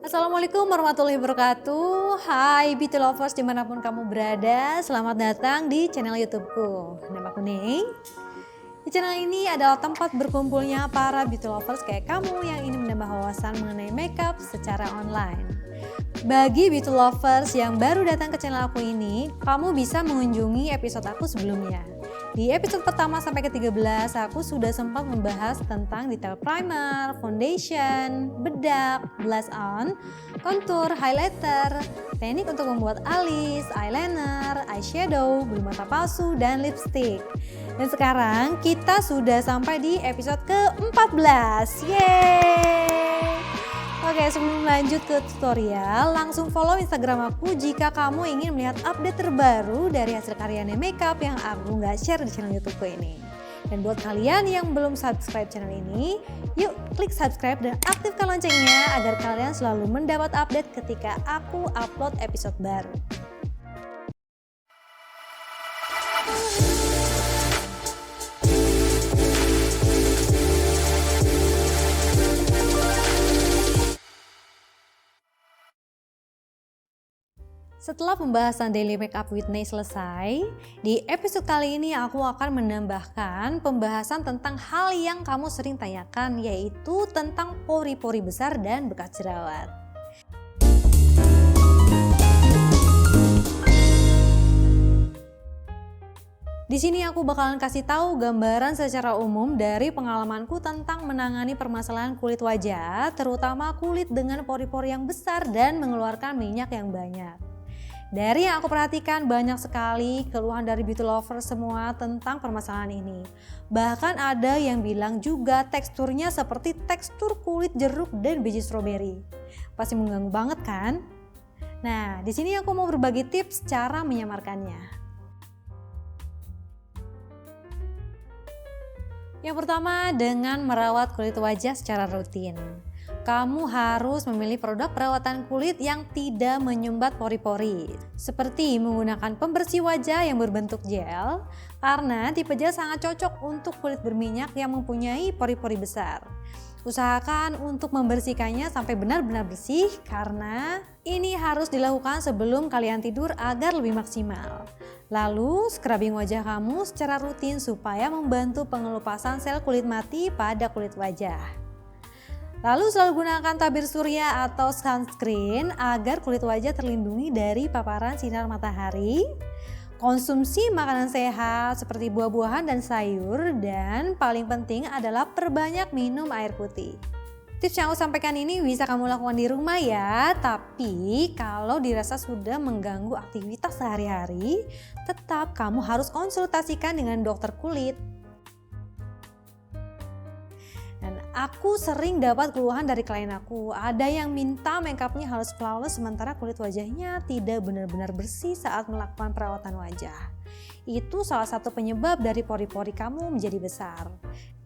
Assalamualaikum warahmatullahi wabarakatuh. Hai beauty lovers dimanapun kamu berada, selamat datang di channel YouTubeku. Nama aku Ney. Di channel ini adalah tempat berkumpulnya para beauty lovers kayak kamu yang ingin menambah wawasan mengenai makeup secara online. Bagi beauty lovers yang baru datang ke channel aku ini, kamu bisa mengunjungi episode aku sebelumnya. Di episode pertama sampai ke-13, aku sudah sempat membahas tentang detail primer, foundation, bedak, blush on, contour, highlighter, teknik untuk membuat alis, eyeliner, eyeshadow, bulu mata palsu, dan lipstick. Dan sekarang kita sudah sampai di episode ke-14. Yeay! Oke, sebelum lanjut ke tutorial, langsung follow Instagram aku jika kamu ingin melihat update terbaru dari hasil karya makeup yang aku nggak share di channel YouTubeku ini. Dan buat kalian yang belum subscribe channel ini, yuk klik subscribe dan aktifkan loncengnya agar kalian selalu mendapat update ketika aku upload episode baru. Setelah pembahasan Daily Makeup with Ney selesai, di episode kali ini aku akan menambahkan pembahasan tentang hal yang kamu sering tanyakan, yaitu tentang pori-pori besar dan bekas jerawat. Di sini aku bakalan kasih tahu gambaran secara umum dari pengalamanku tentang menangani permasalahan kulit wajah, terutama kulit dengan pori-pori yang besar dan mengeluarkan minyak yang banyak. Dari yang aku perhatikan, banyak sekali keluhan dari beauty lover semua tentang permasalahan ini. Bahkan ada yang bilang juga teksturnya seperti tekstur kulit jeruk dan biji stroberi. Pasti mengganggu banget kan? Nah, di sini aku mau berbagi tips cara menyamarkannya. Yang pertama, dengan merawat kulit wajah secara rutin. Kamu harus memilih produk perawatan kulit yang tidak menyumbat pori-pori, seperti menggunakan pembersih wajah yang berbentuk gel, karena tipe gel sangat cocok untuk kulit berminyak yang mempunyai pori-pori besar. Usahakan untuk membersihkannya sampai benar-benar bersih, karena ini harus dilakukan sebelum kalian tidur agar lebih maksimal. Lalu scrubbing wajah kamu secara rutin supaya membantu pengelupasan sel kulit mati pada kulit wajah. Lalu selalu gunakan tabir surya atau sunscreen agar kulit wajah terlindungi dari paparan sinar matahari. Konsumsi makanan sehat seperti buah-buahan dan sayur, dan paling penting adalah perbanyak minum air putih. Tips yang aku sampaikan ini bisa kamu lakukan di rumah ya, tapi kalau dirasa sudah mengganggu aktivitas sehari-hari, tetap kamu harus konsultasikan dengan dokter kulit. Dan aku sering dapat keluhan dari klien aku, ada yang minta makeupnya harus flawless sementara kulit wajahnya tidak benar-benar bersih saat melakukan perawatan wajah. Itu salah satu penyebab dari pori-pori kamu menjadi besar.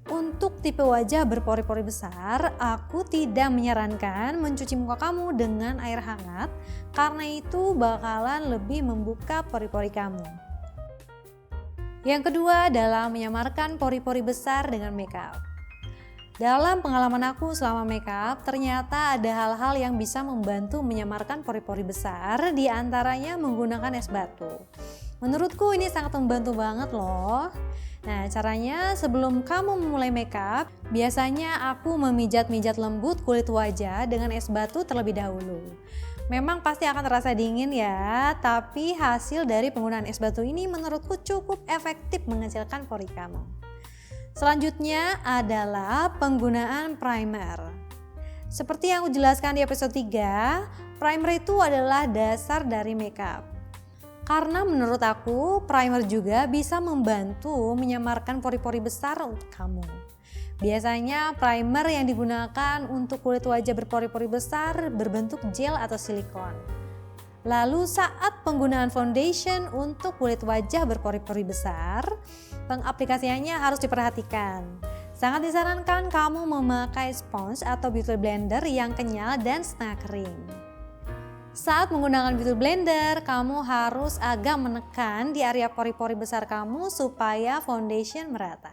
Untuk tipe wajah berpori-pori besar, aku tidak menyarankan mencuci muka kamu dengan air hangat, karena itu bakalan lebih membuka pori-pori kamu. Yang kedua adalah menyamarkan pori-pori besar dengan makeup. Dalam pengalaman aku selama makeup, ternyata ada hal-hal yang bisa membantu menyamarkan pori-pori besar, di antaranya menggunakan es batu. Menurutku ini sangat membantu banget loh. Nah, caranya sebelum kamu memulai makeup, biasanya aku memijat-mijat lembut kulit wajah dengan es batu terlebih dahulu. Memang pasti akan terasa dingin ya, tapi hasil dari penggunaan es batu ini menurutku cukup efektif mengecilkan pori kamu. Selanjutnya adalah penggunaan primer. Seperti yang aku jelaskan di episode 3, primer itu adalah dasar dari makeup. Karena menurut aku, primer juga bisa membantu menyamarkan pori-pori besar untuk kamu. Biasanya primer yang digunakan untuk kulit wajah berpori-pori besar berbentuk gel atau silikon. Lalu saat penggunaan foundation untuk kulit wajah berpori-pori besar, pengaplikasiannya harus diperhatikan. Sangat disarankan kamu memakai spons atau beauty blender yang kenyal dan setengah kering. Saat menggunakan beauty blender, kamu harus agak menekan di area pori-pori besar kamu supaya foundation merata.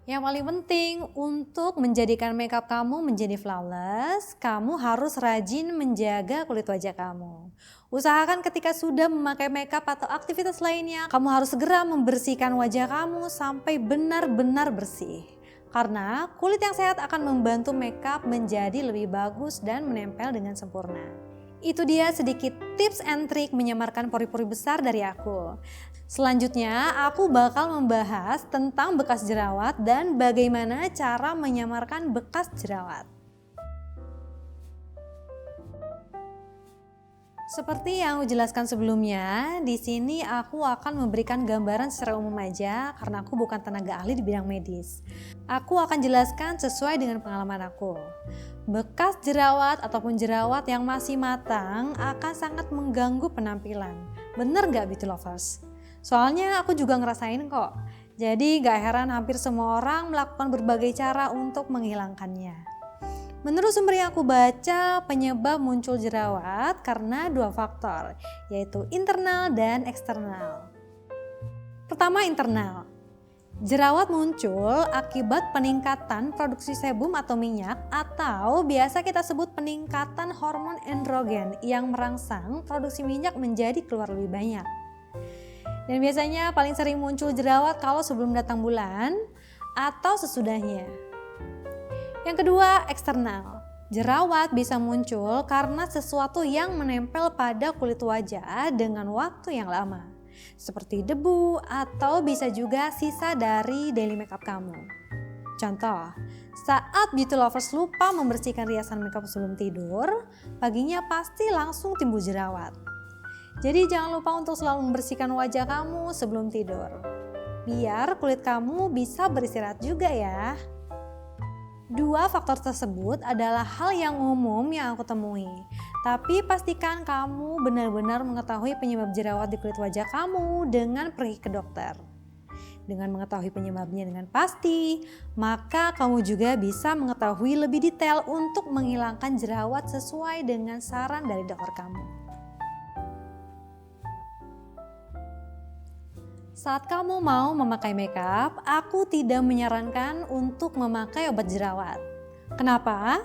Yang paling penting untuk menjadikan makeup kamu menjadi flawless, kamu harus rajin menjaga kulit wajah kamu. Usahakan ketika sudah memakai makeup atau aktivitas lainnya, kamu harus segera membersihkan wajah kamu sampai benar-benar bersih. Karena kulit yang sehat akan membantu makeup menjadi lebih bagus dan menempel dengan sempurna. Itu dia sedikit tips and trik menyamarkan pori-pori besar dari aku. Selanjutnya aku bakal membahas tentang bekas jerawat dan bagaimana cara menyamarkan bekas jerawat. Seperti yang aku jelaskan sebelumnya, di sini aku akan memberikan gambaran secara umum aja karena aku bukan tenaga ahli di bidang medis. Aku akan jelaskan sesuai dengan pengalaman aku. Bekas jerawat ataupun jerawat yang masih matang akan sangat mengganggu penampilan. Bener gak beauty lovers? Soalnya aku juga ngerasain kok. Jadi gak heran hampir semua orang melakukan berbagai cara untuk menghilangkannya. Menurut sumber yang aku baca, penyebab muncul jerawat karena 2 faktor, yaitu internal dan eksternal. Pertama, internal. Jerawat muncul akibat peningkatan produksi sebum atau minyak atau biasa kita sebut peningkatan hormon androgen yang merangsang produksi minyak menjadi keluar lebih banyak. Dan biasanya paling sering muncul jerawat kalau sebelum datang bulan atau sesudahnya. Yang kedua, eksternal. Jerawat bisa muncul karena sesuatu yang menempel pada kulit wajah dengan waktu yang lama. Seperti debu atau bisa juga sisa dari daily makeup kamu. Contoh, saat beauty lovers lupa membersihkan riasan makeup sebelum tidur, paginya pasti langsung timbul jerawat. Jadi jangan lupa untuk selalu membersihkan wajah kamu sebelum tidur. Biar kulit kamu bisa beristirahat juga ya. 2 faktor tersebut adalah hal yang umum yang aku temui. Tapi pastikan kamu benar-benar mengetahui penyebab jerawat di kulit wajah kamu dengan pergi ke dokter. Dengan mengetahui penyebabnya dengan pasti, maka kamu juga bisa mengetahui lebih detail untuk menghilangkan jerawat sesuai dengan saran dari dokter kamu. Saat kamu mau memakai makeup, aku tidak menyarankan untuk memakai obat jerawat. Kenapa?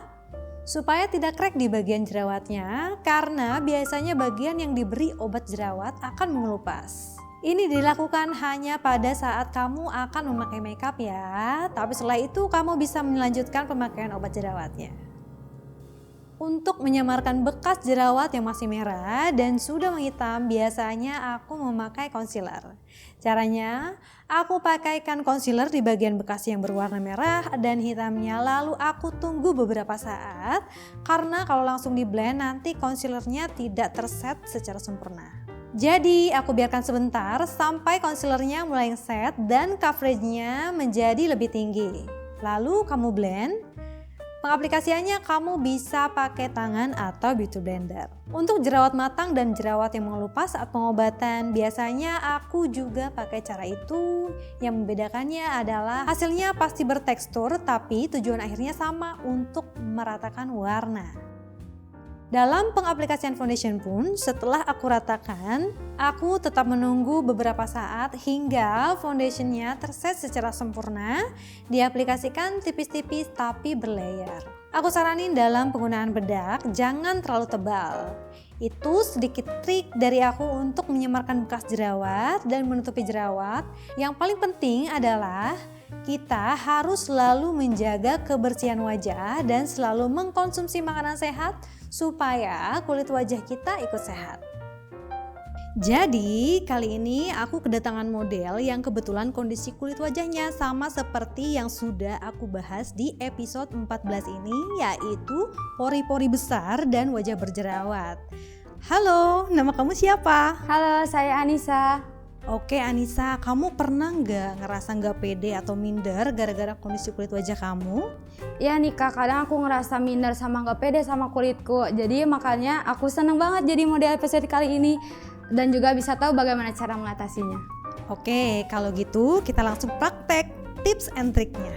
Supaya tidak krek di bagian jerawatnya, karena biasanya bagian yang diberi obat jerawat akan mengelupas. Ini dilakukan hanya pada saat kamu akan memakai makeup ya, tapi setelah itu kamu bisa melanjutkan pemakaian obat jerawatnya. Untuk menyamarkan bekas jerawat yang masih merah dan sudah menghitam, biasanya aku memakai concealer. Caranya, aku pakaikan concealer di bagian bekas yang berwarna merah dan hitamnya, lalu aku tunggu beberapa saat karena kalau langsung di blend nanti concealernya tidak terset secara sempurna. Jadi aku biarkan sebentar sampai concealernya mulai set dan coveragenya menjadi lebih tinggi. Lalu kamu blend. Pengaplikasiannya kamu bisa pakai tangan atau beauty blender. Untuk jerawat matang dan jerawat yang mengelupas saat pengobatan, biasanya aku juga pakai cara itu. Yang membedakannya adalah hasilnya pasti bertekstur, tapi tujuan akhirnya sama, untuk meratakan warna. Dalam pengaplikasian foundation pun, setelah aku ratakan, aku tetap menunggu beberapa saat hingga foundationnya terset secara sempurna, diaplikasikan tipis-tipis tapi berlayer. Aku saranin dalam penggunaan bedak, jangan terlalu tebal. Itu sedikit trik dari aku untuk menyamarkan bekas jerawat dan menutupi jerawat. Yang paling penting adalah kita harus selalu menjaga kebersihan wajah dan selalu mengkonsumsi makanan sehat supaya kulit wajah kita ikut sehat. Jadi kali ini aku kedatangan model yang kebetulan kondisi kulit wajahnya sama seperti yang sudah aku bahas di episode 14 ini, yaitu pori-pori besar dan wajah berjerawat. Halo, nama kamu siapa? Halo, saya Anissa. Oke Anissa, kamu pernah nggak ngerasa nggak pede atau minder gara-gara kondisi kulit wajah kamu? Iya nih Kak, kadang aku ngerasa minder sama nggak pede sama kulitku. Jadi makanya aku seneng banget jadi model episode kali ini. Dan juga bisa tahu bagaimana cara mengatasinya. Oke, kalau gitu kita langsung praktek tips and triknya.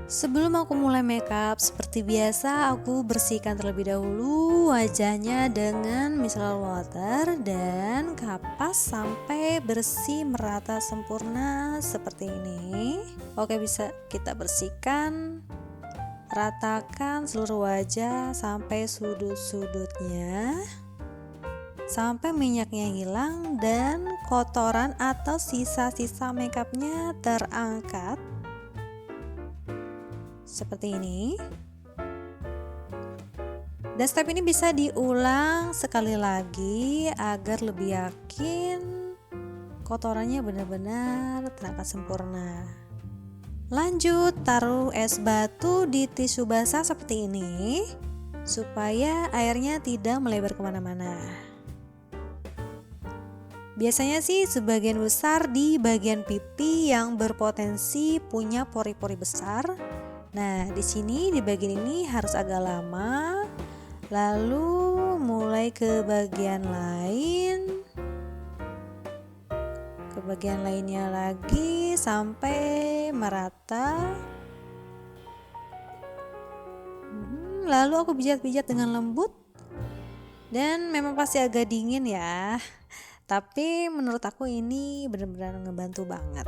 Sebelum aku mulai makeup, seperti biasa aku bersihkan terlebih dahulu wajahnya dengan micellar water dan kapas sampai bersih merata sempurna seperti ini. Oke, bisa kita bersihkan, ratakan seluruh wajah sampai sudut-sudutnya, sampai minyaknya hilang dan kotoran atau sisa-sisa makeupnya terangkat. Seperti ini. Dan step ini bisa diulang sekali lagi agar lebih yakin kotorannya benar-benar terangkat sempurna. Lanjut, taruh es batu di tisu basah seperti ini supaya airnya tidak melebar kemana-mana. Biasanya sih sebagian besar di bagian pipi yang berpotensi punya pori-pori besar. Nah, di sini di bagian ini harus agak lama. Lalu mulai ke bagian lain. Ke bagian lainnya lagi sampai merata. Lalu aku pijat-pijat dengan lembut. Dan memang pasti agak dingin ya. Tapi menurut aku ini benar-benar ngebantu banget.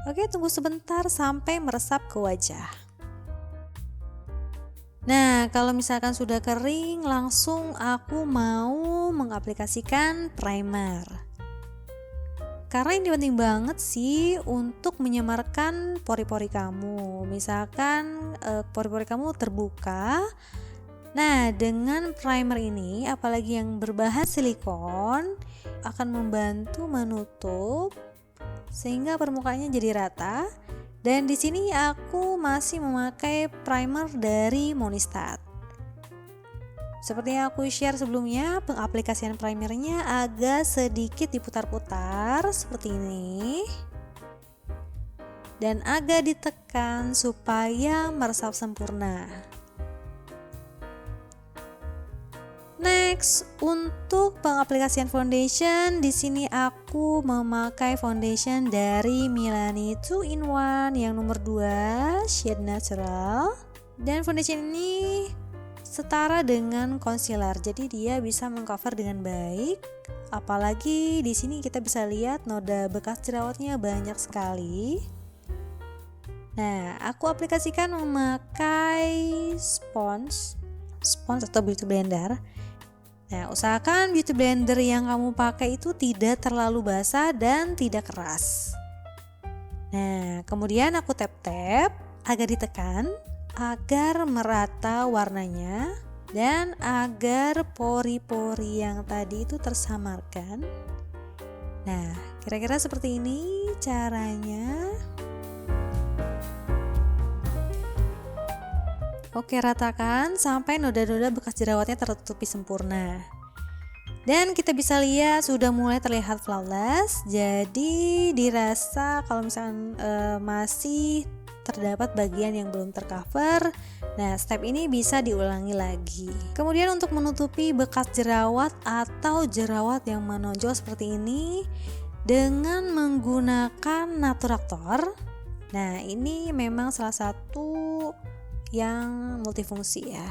Oke, tunggu sebentar sampai meresap ke wajah. Nah, kalau misalkan sudah kering, langsung aku mau mengaplikasikan primer. Karena ini penting banget sih untuk menyamarkan pori-pori kamu. Misalkan pori-pori kamu terbuka. Nah, dengan primer ini, apalagi yang berbahan silikon, akan membantu menutup sehingga permukaannya jadi rata. Dan di sini aku masih memakai primer dari Monistat. Seperti yang aku share sebelumnya, pengaplikasian primernya agak sedikit diputar-putar seperti ini. Dan agak ditekan supaya meresap sempurna. Next, untuk pengaplikasian foundation, di sini aku memakai foundation dari Milani 2-in-1 yang nomor 2, shade natural. Dan foundation ini setara dengan concealer, jadi dia bisa mengcover dengan baik. Apalagi di sini kita bisa lihat noda bekas jerawatnya banyak sekali. Nah, aku aplikasikan memakai spons atau beauty blender. Nah, usahakan beauty blender yang kamu pakai itu tidak terlalu basah dan tidak keras. Nah, kemudian aku tap-tap agak ditekan agar merata warnanya dan agar pori-pori yang tadi itu tersamarkan. Nah, kira-kira seperti ini caranya. Oke, ratakan sampai noda-noda bekas jerawatnya tertutupi sempurna. Dan kita bisa lihat sudah mulai terlihat flawless. Jadi dirasa kalau misalkan masih terdapat bagian yang belum tercover, nah step ini bisa diulangi lagi. Kemudian untuk menutupi bekas jerawat atau jerawat yang menonjol seperti ini dengan menggunakan Naturaktor. Nah, ini memang salah satu yang multifungsi ya.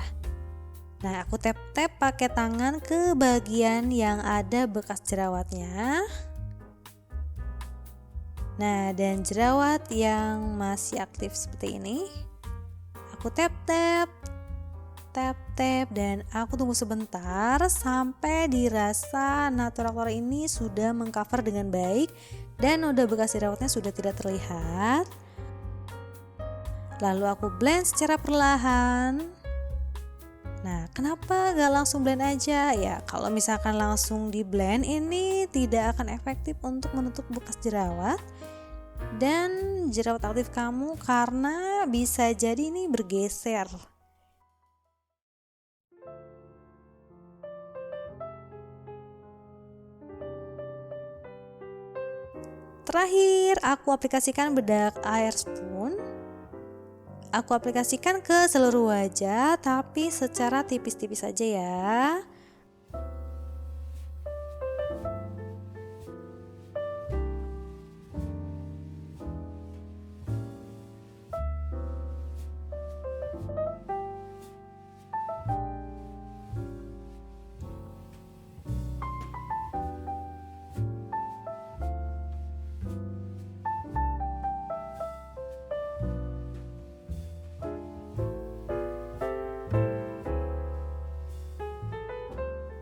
Nah, aku tap-tap pakai tangan ke bagian yang ada bekas jerawatnya. Nah, dan jerawat yang masih aktif seperti ini, aku tap-tap dan aku tunggu sebentar sampai dirasa Naturaktor ini sudah mengcover dengan baik dan noda bekas jerawatnya sudah tidak terlihat. Lalu aku blend secara perlahan. Nah, kenapa gak langsung blend aja? Ya, kalau misalkan langsung di blend ini tidak akan efektif untuk menutup bekas jerawat dan jerawat aktif kamu karena bisa jadi ini bergeser. Terakhir, aku aplikasikan bedak air spoon. Aku aplikasikan ke seluruh wajah, tapi secara tipis-tipis saja ya.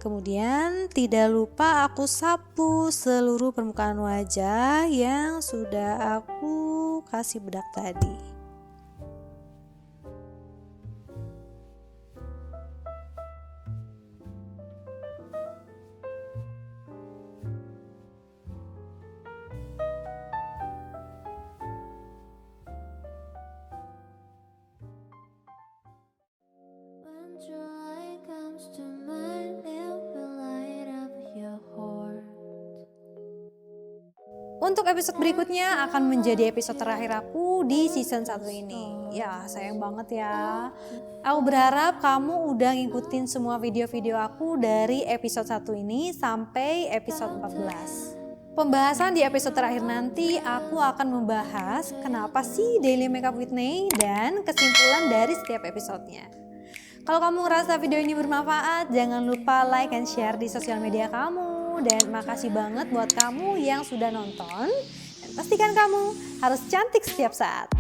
Kemudian tidak lupa aku sapu seluruh permukaan wajah yang sudah aku kasih bedak tadi. Untuk episode berikutnya akan menjadi episode terakhir aku di season 1 ini. Ya sayang banget ya. Aku berharap kamu udah ngikutin semua video-video aku dari episode 1 ini sampai episode 14. Pembahasan di episode terakhir nanti aku akan membahas kenapa sih Daily Makeup with Nay dan kesimpulan dari setiap episodenya. Kalau kamu ngerasa video ini bermanfaat, jangan lupa like and share di sosial media kamu. Dan makasih banget buat kamu yang sudah nonton. Dan pastikan kamu harus cantik setiap saat.